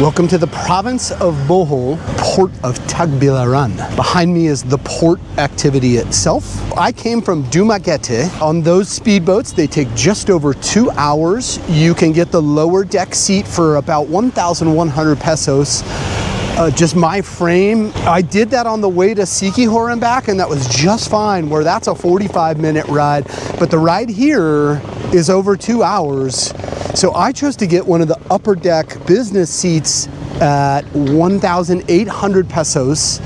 Welcome to the province of Bohol, port of Tagbilaran. Behind me is the port activity itself. I came from Dumaguete. On those speedboats, they take just over 2 hours. You can get the lower deck seat for about 1,100 pesos. Just my frame. I did that on the way to Siquijor and back, and that was just fine, where that's a 45-minute ride. But the ride here is over 2 hours. So I chose to get one of the upper deck business seats at 1,800 pesos.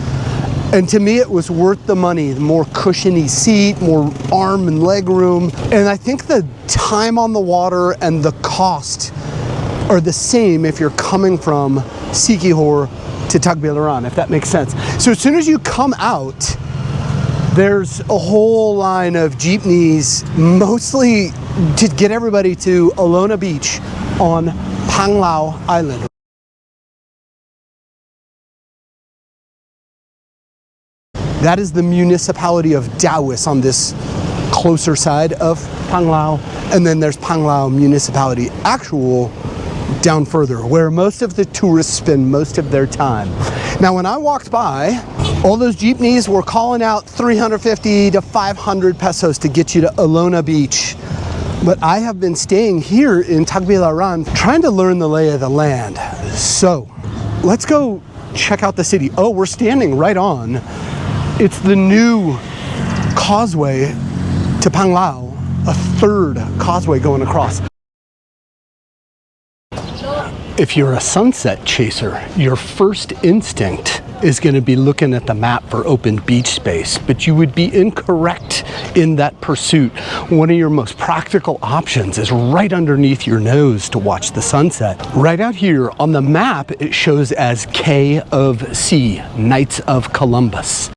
And to me, it was worth the money. The more cushiony seat, more arm and leg room. And I think the time on the water and the cost are the same if you're coming from Siquijor to Tagbilaran, if that makes sense. So as soon as you come out, there's a whole line of jeepneys, mostly to get everybody to Alona Beach on Panglao Island. That is the municipality of Taoist on this closer side of Panglao. And then there's Panglao municipality actual down further, where most of the tourists spend most of their time. Now, when I walked by, all those jeepneys were calling out 350 to 500 pesos to get you to Alona Beach. But I have been staying here in Tagbilaran trying to learn the lay of the land. So let's go check out the city. Oh, we're standing right on. It's the new causeway to Panglao, a third causeway going across. If you're a sunset chaser, your first instinct is going to be looking at the map for open beach space, but you would be incorrect in that pursuit. One of your most practical options is right underneath your nose to watch the sunset. Right out here on the map, it shows as KofC, Knights of Columbus.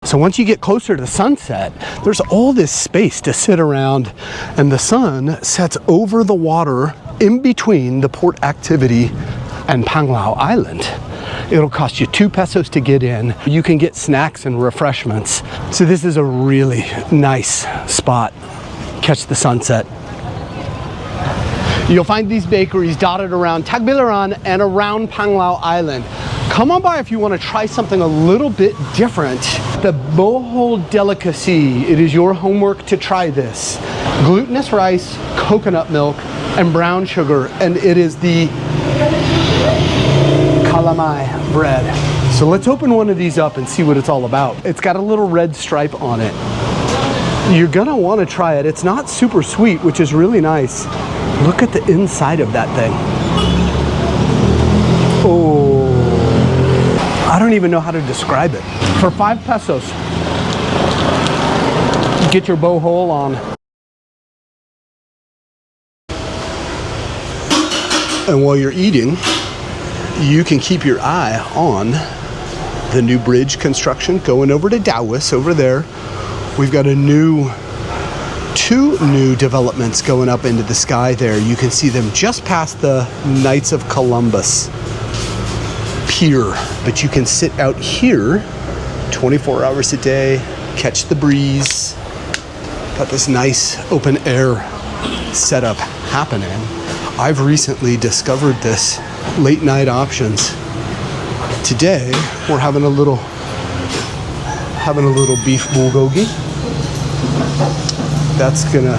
So once you get closer to sunset, there's all this space to sit around, and the sun sets over the water in between the port activity and Panglao Island. It'll cost you 2 pesos to get in. You can get snacks and refreshments. So this is a really nice spot. Catch the sunset. You'll find these bakeries dotted around Tagbilaran and around Panglao Island. Come on by if you want to try something a little bit different. The Bohol delicacy, it is your homework to try this. Glutinous rice, coconut milk, and brown sugar, and it is the Calamay bread. So let's open one of these up and see what it's all about. It's got a little red stripe on it. You're gonna want to try it. It's not super sweet, which is really nice. Look at the inside of that thing. Oh, I don't even know how to describe it. For 5 pesos, get your Bohol on. And while you're eating, you can keep your eye on the new bridge construction going over to Taoist over there. We've got two new developments going up into the sky there. You can see them just past the Knights of Columbus pier, but you can sit out here 24 hours a day, catch the breeze. Got this nice open air setup happening. I've recently discovered this late night options. Today we're having a little beef bulgogi. That's gonna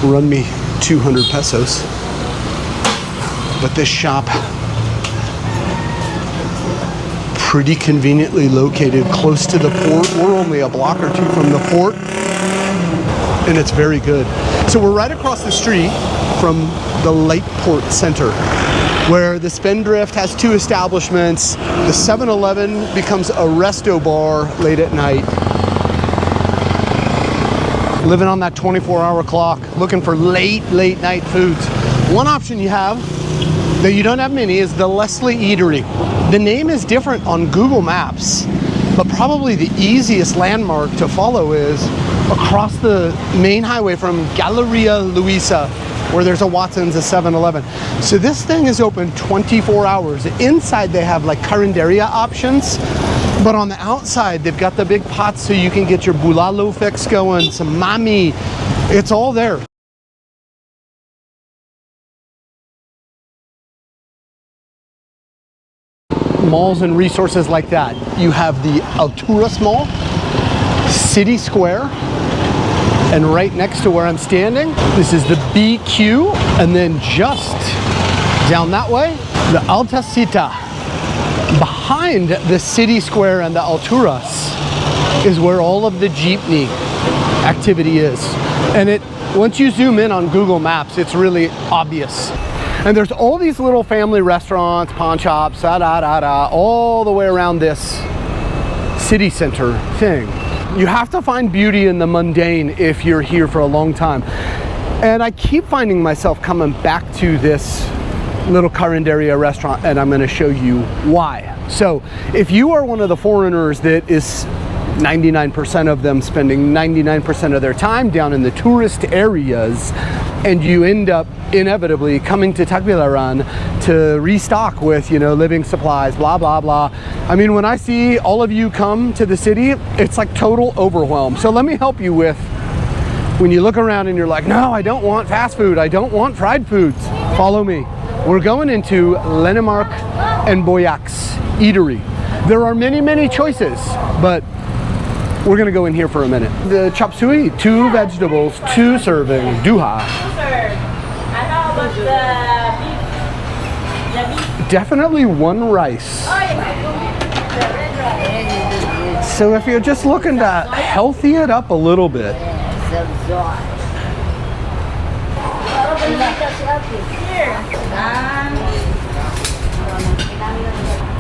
run me 200 pesos. But this shop, pretty conveniently located close to the port. We're only a block or two from the port, and it's very good. So we're right across the street from the Light Port Center, where the Spendthrift has 2 establishments. The 7-Eleven becomes a resto bar late at night. Living on that 24-hour clock, looking for late night foods. One option you have that you don't have many is the Leslie Eatery. The name is different on Google Maps, but probably the easiest landmark to follow is across the main highway from Galleria Luisa, where there's a Watson's, a 7-Eleven. So this thing is open 24 hours. Inside they have like carinderia options, but on the outside they've got the big pots so you can get your bulalo fix going, some mami. It's all there. malls and resources like that. You have the Alturas Mall, City Square, and right next to where I'm standing, this is the BQ, and then just down that way, the Altacita. Behind the City Square and the Alturas is where all of the jeepney activity is. And once you zoom in on Google Maps, it's really obvious. And there's all these little family restaurants, pawn shops, all the way around this city center thing. You have to find beauty in the mundane if you're here for a long time. And I keep finding myself coming back to this little carinderia restaurant, and I'm going to show you why. So if you are one of the foreigners that is 99% of them spending 99% of their time down in the tourist areas, and you end up inevitably coming to Tagbilaran to restock with, you know, living supplies, blah, blah, blah. I mean, when I see all of you come to the city, it's like total overwhelm. So let me help you with, when you look around and you're like, no, I don't want fast food, I don't want fried foods. Follow me. We're going into Lenemark and Boyak's Eatery. There are many, many choices, but we're gonna go in here for a minute. The chop suey, 2 vegetables, 2 serving, duha. And how about the beef? Definitely 1 rice. So if you're just looking to healthy it up a little bit.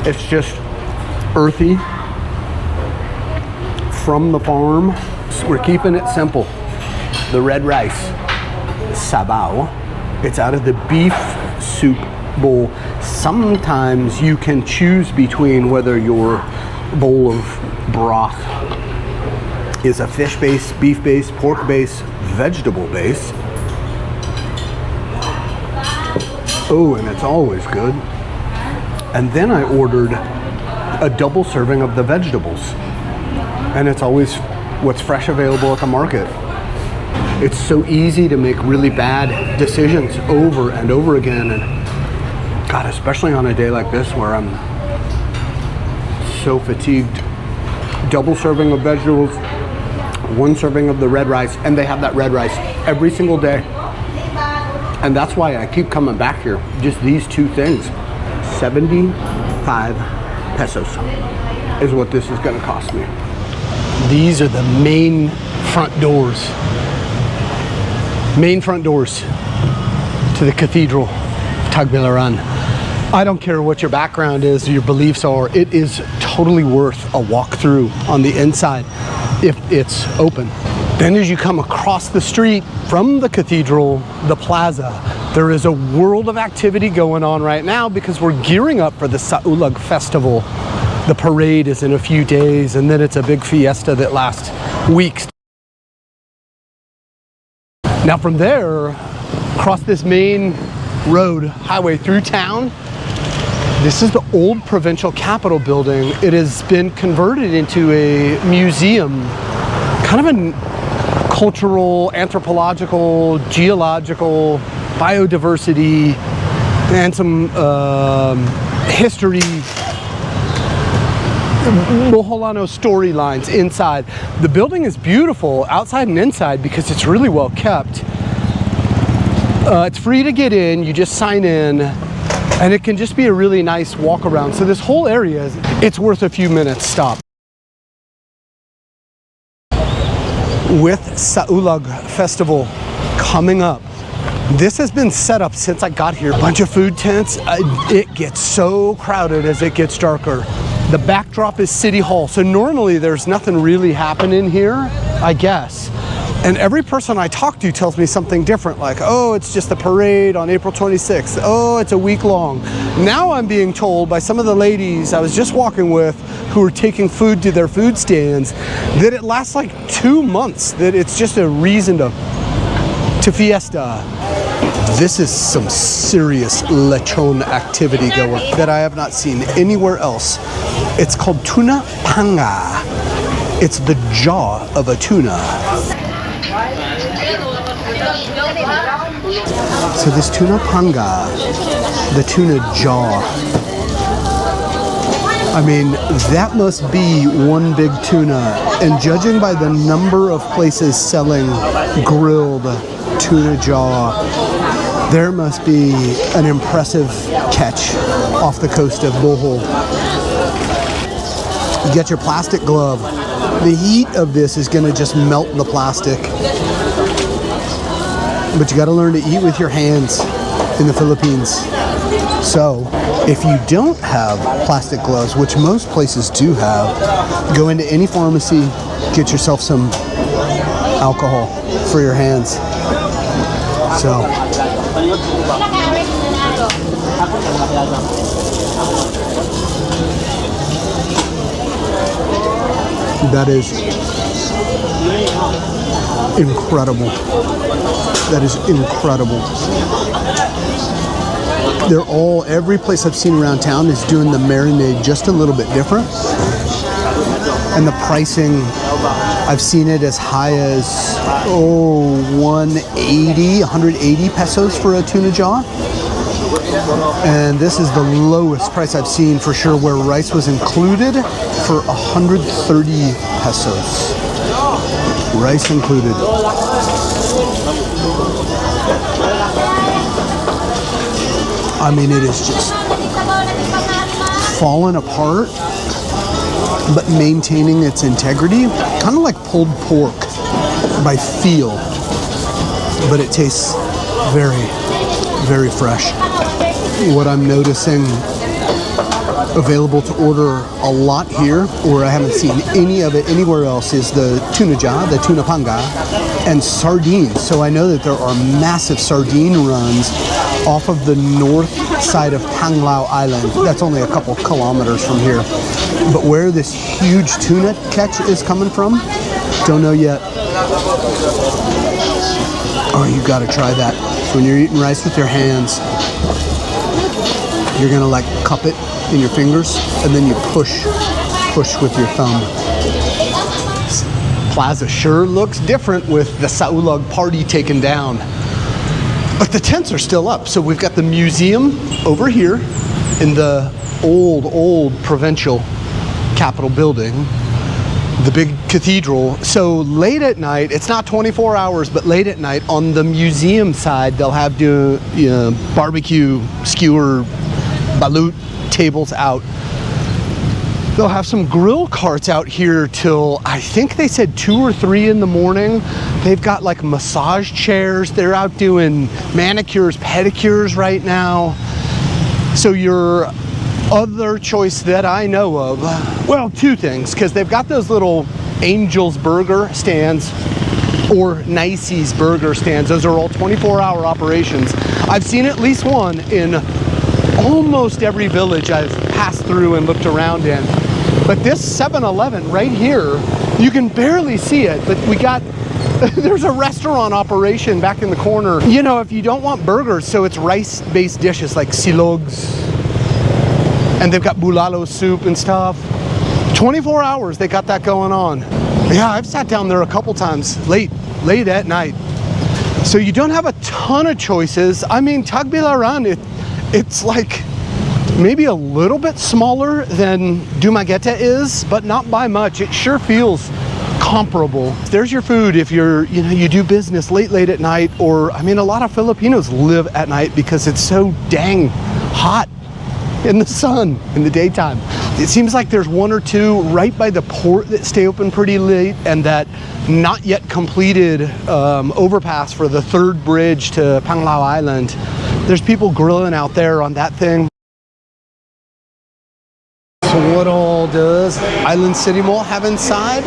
It's just earthy, from the farm. We're keeping it simple. The red rice, sabao. It's out of the beef soup bowl. Sometimes you can choose between whether your bowl of broth is a fish base, beef base, pork base, vegetable base. Oh, and it's always good. And then I ordered a double serving of the vegetables. And it's always what's fresh available at the market. It's so easy to make really bad decisions over and over again. And God, especially on a day like this where I'm so fatigued. Double serving of vegetables, 1 serving of the red rice, and they have that red rice every single day. And that's why I keep coming back here. Just these 2 things. 75 pesos is what this is going to cost me. These are the main front doors. Main front doors to the Cathedral of Tagbilaran. I don't care what your background is, your beliefs are, it is totally worth a walkthrough on the inside if it's open. Then as you come across the street from the cathedral, the plaza, there is a world of activity going on right now because we're gearing up for the SAULOG Festival. The parade is in a few days, and then it's a big fiesta that lasts weeks. Now from there, across this main road, highway through town, this is the old provincial capitol building. It has been converted into a museum, kind of a cultural, anthropological, geological, biodiversity, and some history, Boholano storylines inside. The building is beautiful outside and inside because it's really well kept. It's free to get in, you just sign in, and it can just be a really nice walk around. So this whole area, it's worth a few minutes stop. With SAULOG Festival coming up, this has been set up since I got here. A bunch of food tents. It gets so crowded as it gets darker. The backdrop is City Hall, so normally there's nothing really happening here, I guess. And every person I talk to tells me something different, like, oh, it's just a parade on April 26th. Oh, it's a week long. Now I'm being told by some of the ladies I was just walking with who are taking food to their food stands that it lasts like 2 months, that it's just a reason to fiesta. This is some serious lechon activity going that I have not seen anywhere else. It's called tuna panga. It's the jaw of a tuna. So this tuna panga, the tuna jaw, I mean, that must be one big tuna. And judging by the number of places selling grilled tuna jaw, there must be an impressive catch off the coast of Bohol. You get your plastic glove. The heat of this is going to just melt the plastic. But you got to learn to eat with your hands in the Philippines. So, if you don't have plastic gloves, which most places do have, go into any pharmacy, get yourself some alcohol for your hands. So, that is incredible. That is incredible. Every place I've seen around town is doing the marinade just a little bit different. And the pricing, I've seen it as high as, 180 pesos for a tuna jaw. And this is the lowest price I've seen for sure, where rice was included, for 130 pesos. Rice included. I mean, it is just fallen apart, but maintaining its integrity. Kind of like pulled pork by feel, but it tastes very, very fresh. What I'm noticing available to order a lot here, or I haven't seen any of it anywhere else, is the tuna jaw, the tuna panga, and sardines. So I know that there are massive sardine runs off of the north side of Panglao Island. That's only a couple kilometers from here. But where this huge tuna catch is coming from, don't know yet. Oh, you gotta try that. So when you're eating rice with your hands, you're gonna like cup it in your fingers, and then you push with your thumb. Plaza sure looks different with the SAULOG party taken down. But the tents are still up. So we've got the museum over here in the old provincial Capitol building, the big cathedral. So late at night, it's not 24 hours, but late at night on the museum side, they'll have barbecue, skewer, balut tables out. They'll have some grill carts out here till, I think they said 2 or 3 in the morning. They've got like massage chairs. They're out doing manicures, pedicures right now. So your other choice that I know of, well, 2 things, because they've got those little Angel's Burger stands or Nicey's Burger stands. Those are all 24-hour operations. I've seen at least one in almost every village I've passed through and looked around in. But this 7-Eleven right here, you can barely see it, but there's a restaurant operation back in the corner. You know, if you don't want burgers, so it's rice-based dishes like silogs, and they've got bulalo soup and stuff. 24 hours, they got that going on. Yeah, I've sat down there a couple times late at night. So you don't have a ton of choices. I mean, Tagbilaran, it's like maybe a little bit smaller than Dumaguete is, but not by much. It sure feels comparable. There's your food if you do business late at night, or I mean, a lot of Filipinos live at night because it's so dang hot in the sun in the daytime. It seems like there's 1 or 2 right by the port that stay open pretty late, and that not yet completed overpass for the 3rd bridge to Panglao Island. There's people grilling out there on that thing. So what all does Island City Mall have inside?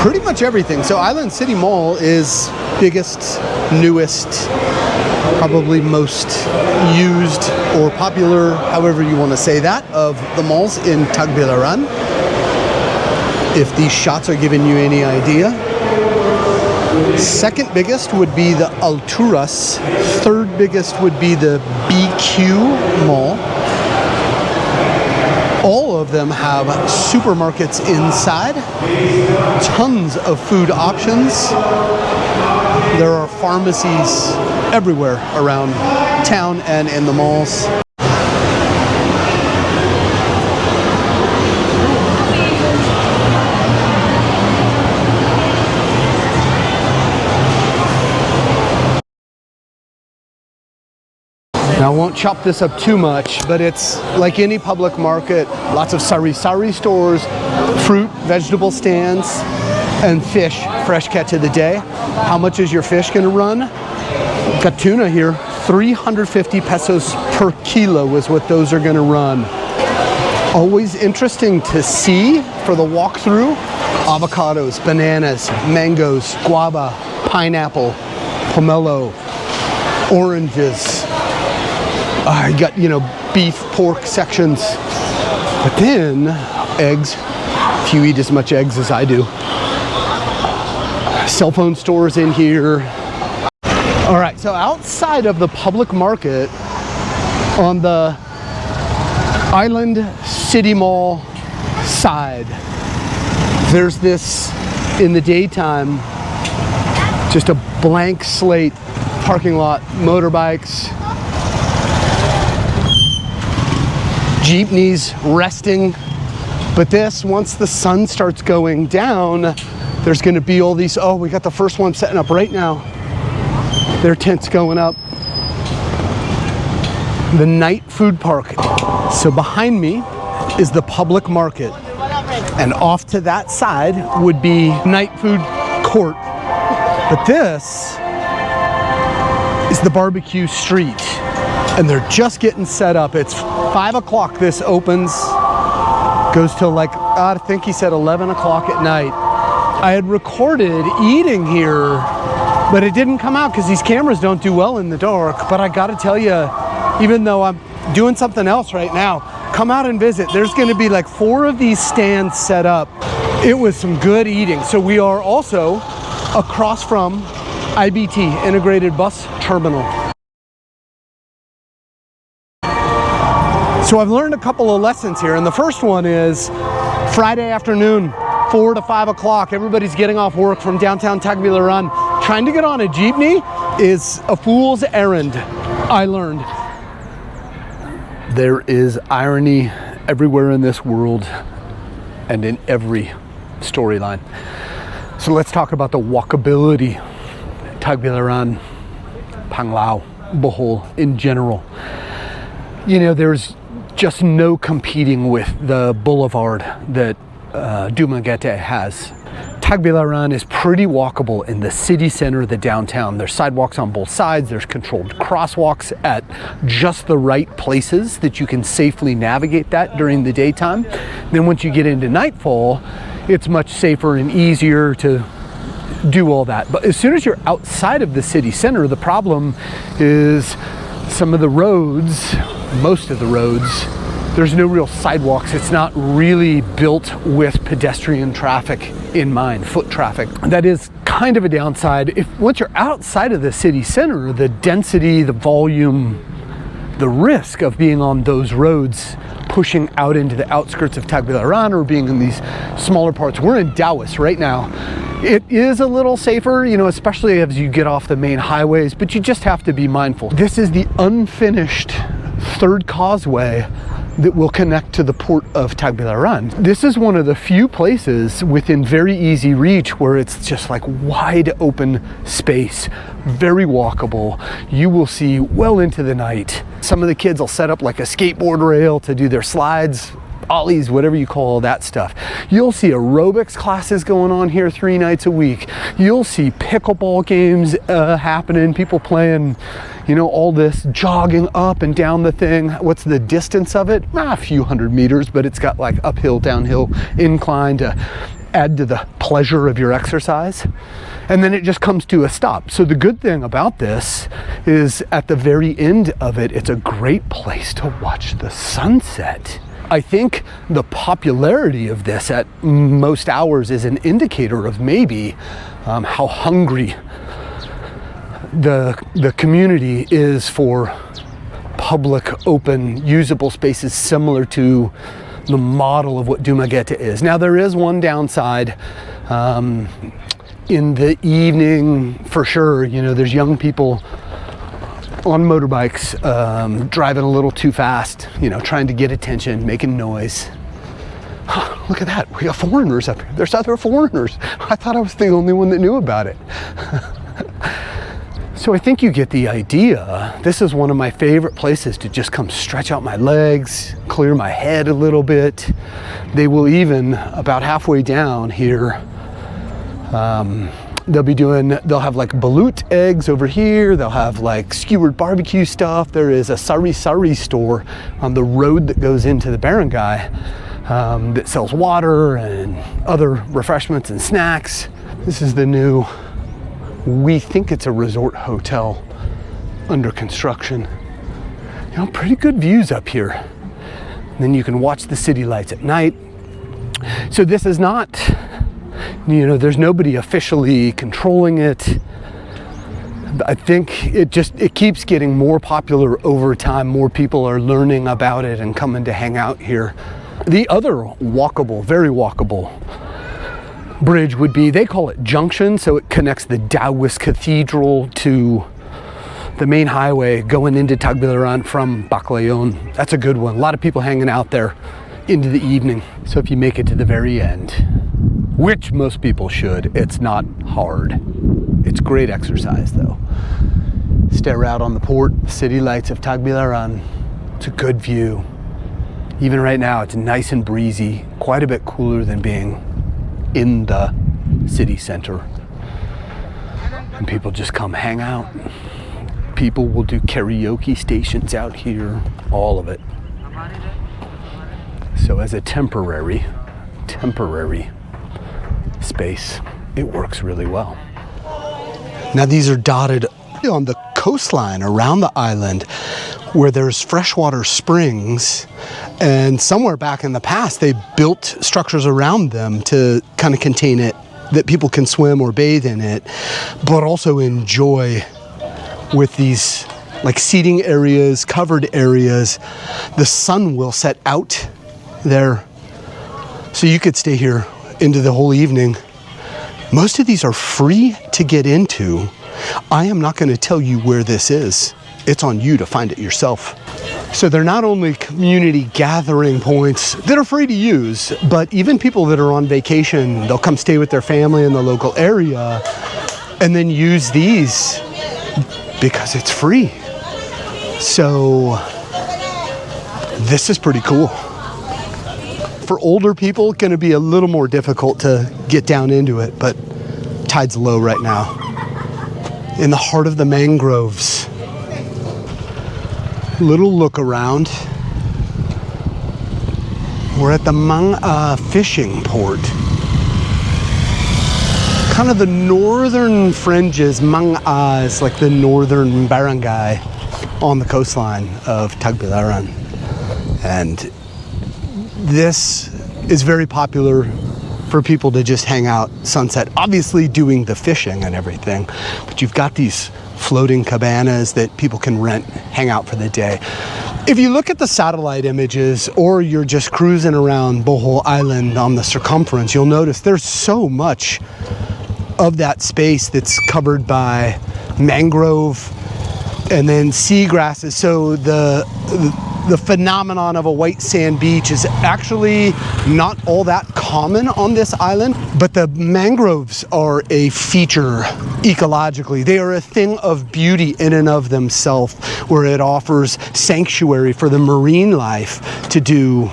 Pretty much everything. So Island City Mall is biggest, newest, probably most used or popular, however you want to say that, of the malls in Tagbilaran. If these shots are giving you any idea. Second biggest would be the Alturas. Third biggest would be the BBQ Mall. All of them have supermarkets inside, tons of food options. There are pharmacies everywhere around town and in the malls. Now I won't chop this up too much, but it's like any public market, lots of sari-sari stores, fruit, vegetable stands, and fish, fresh catch of the day. How much is your fish gonna run? Got tuna here, 350 pesos per kilo is what those are gonna run. Always interesting to see for the walkthrough. Avocados, bananas, mangoes, guava, pineapple, pomelo, oranges. You got, you know, beef, pork sections. But then eggs, if you eat as much eggs as I do. Cell phone stores in here. All right, so outside of the public market on the Island City Mall side, there's this, in the daytime, just a blank slate parking lot, motorbikes, jeepneys resting. But this, once the sun starts going down, there's gonna be all these, oh, we got the first one setting up right now. Their tents going up. The night food park. So behind me is the public market. And off to that side would be night food court. But this is the BBQ Street. And they're just getting set up. It's 5 o'clock this opens. Goes till like, I think he said 11 o'clock at night. I had recorded eating here, but it didn't come out because these cameras don't do well in the dark. But I gotta tell you, even though I'm doing something else right now, come out and visit. There's gonna be like 4 of these stands set up. It was some good eating. So we are also across from IBT, Integrated Bus Terminal. So I've learned a couple of lessons here, and the first one is Friday afternoon, 4 to 5 o'clock, everybody's getting off work from downtown Tagbilaran. Trying to get on a jeepney is a fool's errand, I learned. There is irony everywhere in this world and in every storyline. So let's talk about the walkability, Tagbilaran, Panglao, Bohol in general. You know, there's just no competing with the boulevard that Dumaguete has. Tagbilaran is pretty walkable in the city center, the downtown. There's sidewalks on both sides. There's controlled crosswalks at just the right places that you can safely navigate that during the daytime. Then once you get into nightfall, it's much safer and easier to do all that. But as soon as you're outside of the city center, the problem is some of the roads, most of the roads, there's no real sidewalks. It's not really built with pedestrian traffic in mind, foot traffic. That is kind of a downside. Once you're outside of the city center, the density, the volume, the risk of being on those roads pushing out into the outskirts of Tagbilaran or being in these smaller parts. We're in Taos right now. It is a little safer, you know, especially as you get off the main highways, but you just have to be mindful. This is the unfinished third causeway that will connect to the port of Tagbilaran. This is one of the few places within very easy reach where it's just like wide open space, very walkable. You will see well into the night. Some of the kids will set up like a skateboard rail to do their slides, ollies, whatever you call that stuff. You'll see aerobics classes going on here 3 nights a week. You'll see pickleball games happening, people playing, you know, all this, jogging up and down the thing. What's the distance of it? A few hundred meters, but it's got like uphill, downhill, incline to add to the pleasure of your exercise. And then it just comes to a stop. So the good thing about this is at the very end of it, it's a great place to watch the sunset. I think the popularity of this at most hours is an indicator of maybe how hungry the community is for public, open, usable spaces similar to the model of what Dumaguete is. Now there is one downside. In the evening, for sure, you know, there's young people on motorbikes driving a little too fast, you know, trying to get attention, making noise. Look at that, we got foreigners up here. There's other foreigners. I thought I was the only one that knew about it. So I think you get the idea. This is one of my favorite places to just come stretch out my legs, clear my head a little bit. They will even, about halfway down here, they'll have like balut eggs over here. They'll have like skewered barbecue stuff. There is a sari store on the road that goes into the barangay that sells water and other refreshments and snacks. This is the new, we think it's a resort hotel under construction. You know, pretty good views up here. And then you can watch the city lights at night. So this is not, you know, there's nobody officially controlling it. I think it keeps getting more popular over time. More people are learning about it and coming to hang out here. The other walkable, very walkable bridge would be, they call it Junction, so it connects the Taoist Cathedral to the main highway going into Tagbilaran from Baclayon. That's a good one. A lot of people hanging out there into the evening. So if you make it to the very end, which most people should, it's not hard. It's great exercise though. Stare out on the port, city lights of Tagbilaran. It's a good view. Even right now, it's nice and breezy, quite a bit cooler than being in the city center. And people just come hang out. People will do karaoke stations out here, all of it. So as a temporary space, it works really well. Now these are dotted on the coastline around the island where there's freshwater springs, and somewhere back in the past they built structures around them to kind of contain it, that people can swim or bathe in it, but also enjoy with these like seating areas, covered areas. The sun will set out there, so you could stay here into the whole evening. Most of these are free to get into. I am not going to tell you where this is. It's on you to find it yourself. So they're not only community gathering points that are free to use, but even people that are on vacation, they'll come stay with their family in the local area and then use these because it's free. So this is pretty cool. For older people, it's going to be a little more difficult to get down into it, but tide's low right now. In the heart of the mangroves. Little look around. We're at the Manga fishing port. Kind of the northern fringes. Manga is like the northern barangay on the coastline of Tagbilaran. And this is very popular for people to just hang out sunset, obviously doing the fishing and everything, but you've got these floating cabanas that people can rent, hang out for the day. If you look at the satellite images, or you're just cruising around Bohol Island on the circumference, you'll notice there's so much of that space that's covered by mangrove and then seagrasses. So the phenomenon of a white sand beach is actually not all that common on this island, but the mangroves are a feature ecologically. They are a thing of beauty in and of themselves, where it offers sanctuary for the marine life to do,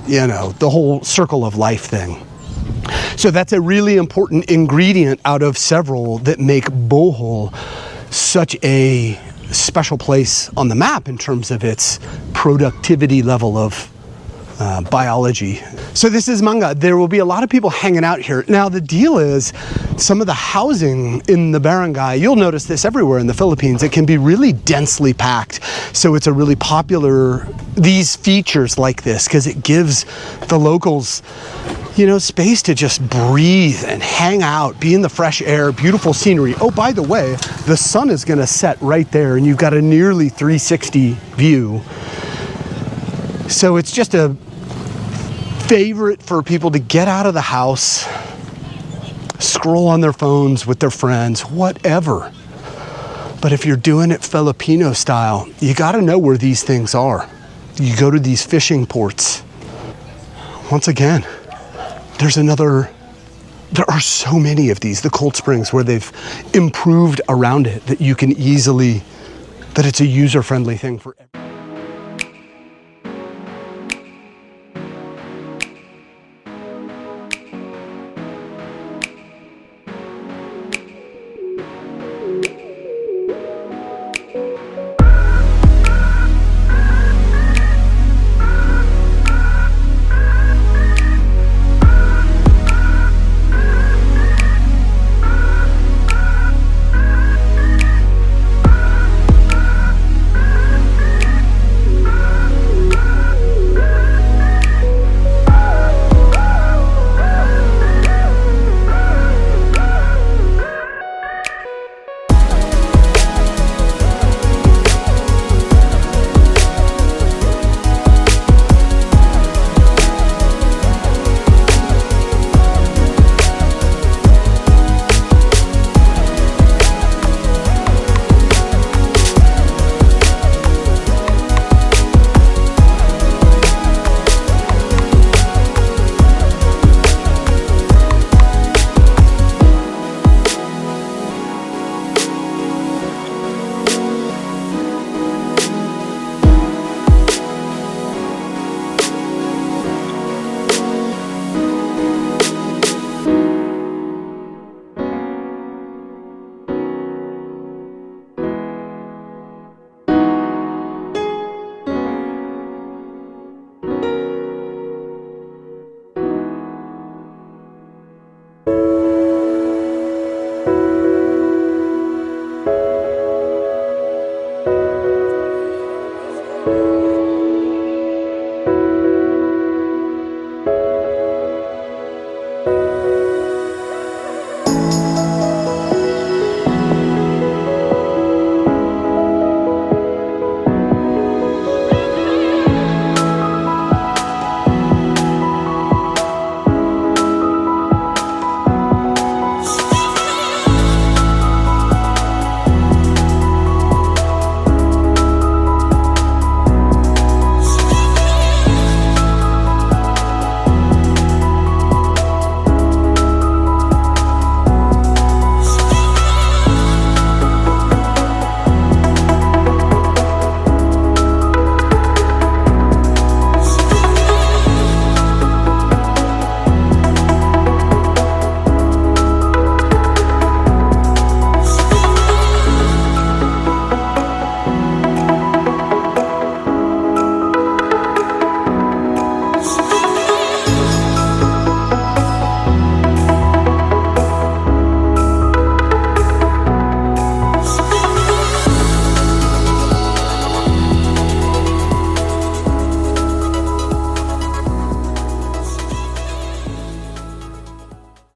you know, the whole circle of life thing. So that's a really important ingredient out of several that make Bohol such a special place on the map in terms of its productivity level of biology. So this is Manga. There will be a lot of people hanging out here. Now the deal is, some of the housing in the barangay, you'll notice this everywhere in the Philippines, it can be really densely packed. So it's a really popular, these features like this, because it gives the locals, you know, space to just breathe and hang out, be in the fresh air, beautiful scenery. Oh, by the way, the sun is going to set right there and you've got a nearly 360 view. So it's just a favorite for people to get out of the house, scroll on their phones with their friends, whatever. But if you're doing it Filipino style, you got to know where these things are. You go to these fishing ports. Once again, there's another there are so many of these, the cold springs, where they've improved around it that you can easily, that it's a user-friendly thing for everyone.